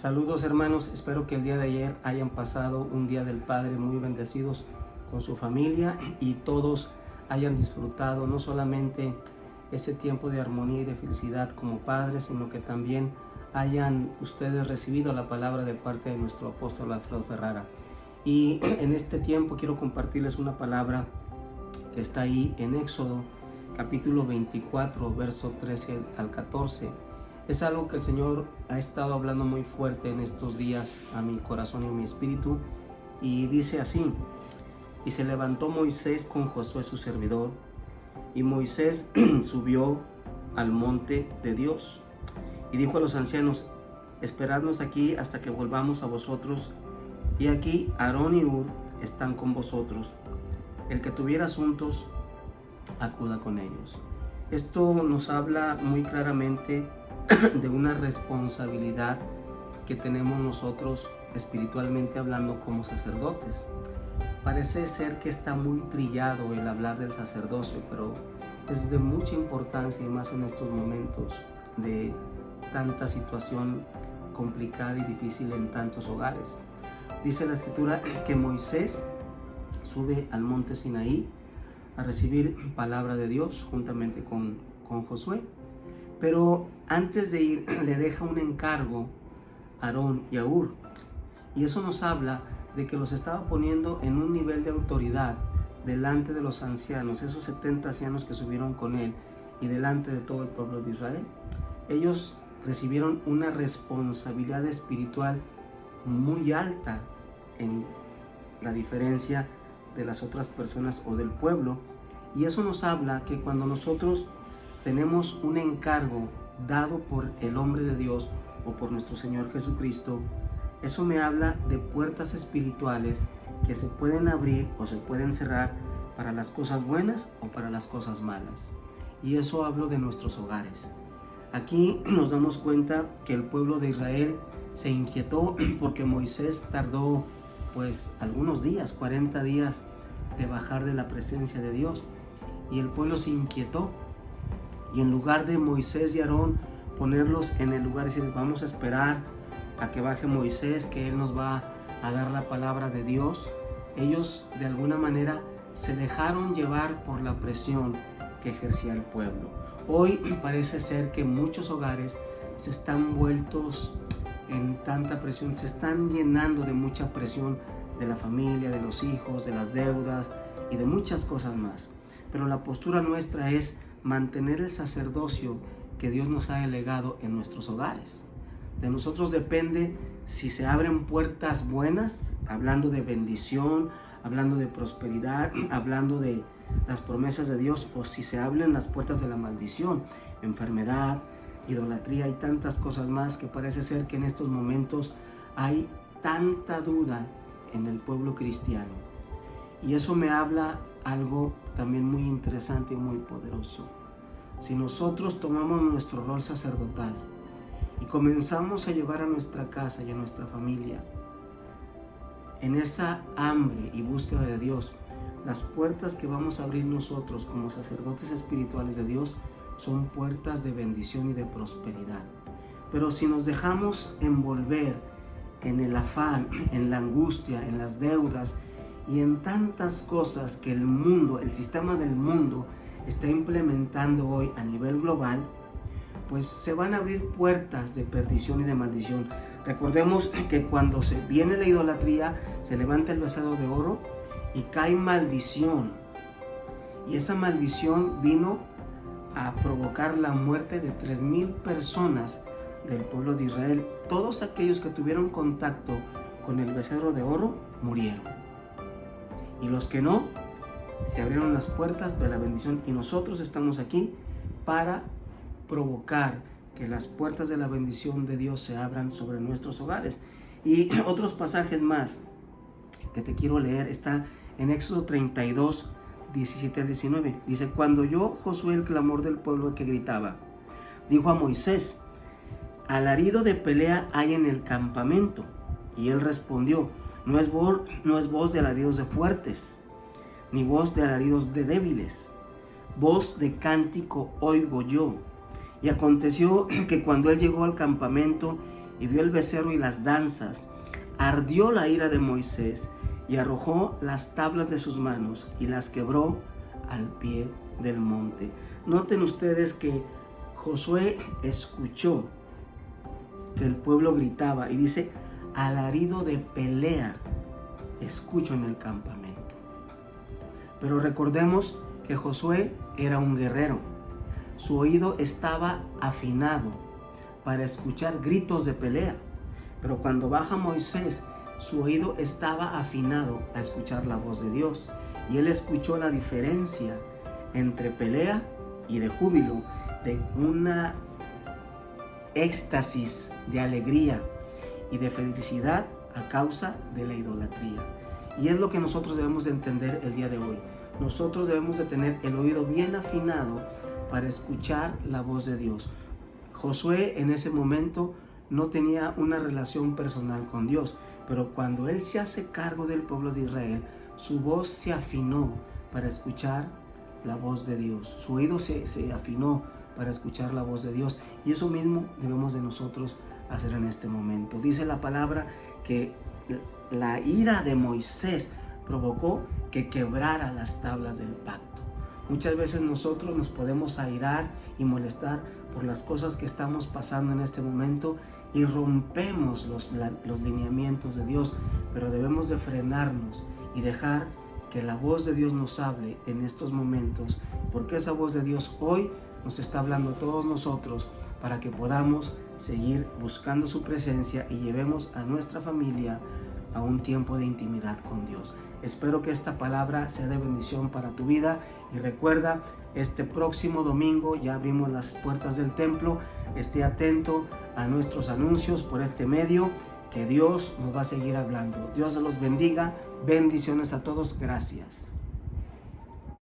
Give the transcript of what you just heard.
Saludos hermanos, espero que el día de ayer hayan pasado un día del Padre muy bendecidos con su familia y todos hayan disfrutado no solamente ese tiempo de armonía y de felicidad como padres, sino que también hayan ustedes recibido la palabra de parte de nuestro apóstol Alfredo Ferrara. Y en este tiempo quiero compartirles una palabra que está ahí en Éxodo capítulo 24, verso 13 al 14. Es algo que el Señor ha estado hablando muy fuerte en estos días a mi corazón y a mi espíritu, y dice así: y se levantó Moisés con Josué su servidor, y Moisés subió al monte de Dios, y dijo a los ancianos: esperadnos aquí hasta que volvamos a vosotros, y aquí Aarón y Hur están con vosotros, el que tuviera asuntos, acuda con ellos. Esto nos habla muy claramente de una responsabilidad que tenemos nosotros espiritualmente hablando como sacerdotes. Parece ser que está muy trillado el hablar del sacerdocio, pero es de mucha importancia, y más en estos momentos de tanta situación complicada y difícil en tantos hogares. Dice la escritura que Moisés sube al monte Sinaí a recibir palabra de Dios juntamente con Josué. Pero antes de ir le deja un encargo a Aarón y a Hur, y eso nos habla de que los estaba poniendo en un nivel de autoridad delante de los ancianos, esos 70 ancianos que subieron con él, y delante de todo el pueblo de Israel. Ellos recibieron una responsabilidad espiritual muy alta en la diferencia de las otras personas o del pueblo, y eso nos habla que cuando nosotros tenemos un encargo dado por el hombre de Dios o por nuestro Señor Jesucristo, eso me habla de puertas espirituales que se pueden abrir o se pueden cerrar para las cosas buenas o para las cosas malas. Y eso hablo de nuestros hogares. Aquí nos damos cuenta que el pueblo de Israel se inquietó porque Moisés tardó pues algunos días, 40 días, de bajar de la presencia de Dios, y el pueblo se inquietó. Y en lugar de Moisés y Aarón ponerlos en el lugar y decir: vamos a esperar a que baje Moisés, que él nos va a dar la palabra de Dios, ellos de alguna manera se dejaron llevar por la presión que ejercía el pueblo. Hoy parece ser que muchos hogares se están vueltos en tanta presión, se están llenando de mucha presión de la familia, de los hijos, de las deudas y de muchas cosas más. Pero la postura nuestra es mantener el sacerdocio que Dios nos ha delegado en nuestros hogares. De nosotros depende si se abren puertas buenas, hablando de bendición, hablando de prosperidad, hablando de las promesas de Dios, o si se abren las puertas de la maldición, enfermedad, idolatría y tantas cosas más, que parece ser que en estos momentos hay tanta duda en el pueblo cristiano. Y eso me habla algo también muy interesante y muy poderoso. Si nosotros tomamos nuestro rol sacerdotal y comenzamos a llevar a nuestra casa y a nuestra familia en esa hambre y búsqueda de Dios, las puertas que vamos a abrir nosotros como sacerdotes espirituales de Dios son puertas de bendición y de prosperidad. Pero si nos dejamos envolver en el afán, en la angustia, en las deudas y en tantas cosas que el mundo, el sistema del mundo está implementando hoy a nivel global, pues se van a abrir puertas de perdición y de maldición. Recordemos que cuando se viene la idolatría, se levanta el becerro de oro y cae maldición. Y esa maldición vino a provocar la muerte de 3,000 personas del pueblo de Israel. Todos aquellos que tuvieron contacto con el becerro de oro murieron. Y los que no, se abrieron las puertas de la bendición, y nosotros estamos aquí para provocar que las puertas de la bendición de Dios se abran sobre nuestros hogares. Y otros pasajes más que te quiero leer está en Éxodo 32, 17 al 19. Dice: cuando oyó Josué el clamor del pueblo que gritaba, dijo a Moisés: alarido de pelea hay en el campamento. Y él respondió: no es voz de alaridos de fuertes, ni voz de alaridos de débiles, voz de cántico oigo yo. Y aconteció que cuando él llegó al campamento y vio el becerro y las danzas, ardió la ira de Moisés y arrojó las tablas de sus manos y las quebró al pie del monte. Noten ustedes que Josué escuchó que el pueblo gritaba y dice: alarido de pelea escucho en el campamento. Pero recordemos que Josué era un guerrero. Su oído estaba afinado para escuchar gritos de pelea. Pero cuando baja Moisés, su oído estaba afinado a escuchar la voz de Dios. Y él escuchó la diferencia entre pelea y de júbilo, de una éxtasis de alegría y de felicidad a causa de la idolatría. Y es lo que nosotros debemos de entender el día de hoy. Nosotros debemos de tener el oído bien afinado para escuchar la voz de Dios. Josué en ese momento no tenía una relación personal con Dios, pero cuando él se hace cargo del pueblo de Israel, su voz se afinó para escuchar la voz de Dios. Su oído se afinó para escuchar la voz de Dios, y eso mismo debemos de nosotros hacer en este momento. Dice la palabra que la ira de Moisés provocó que quebrara las tablas del pacto. Muchas veces nosotros nos podemos airar y molestar por las cosas que estamos pasando en este momento y rompemos los lineamientos de Dios, pero debemos de frenarnos y dejar que la voz de Dios nos hable en estos momentos, porque esa voz de Dios hoy nos está hablando a todos nosotros para que podamos seguir buscando su presencia y llevemos a nuestra familia a un tiempo de intimidad con Dios. Espero que esta palabra sea de bendición para tu vida, y recuerda, este próximo domingo ya abrimos las puertas del templo. Esté atento a nuestros anuncios por este medio, que Dios nos va a seguir hablando. Dios los bendiga. Bendiciones a todos. Gracias.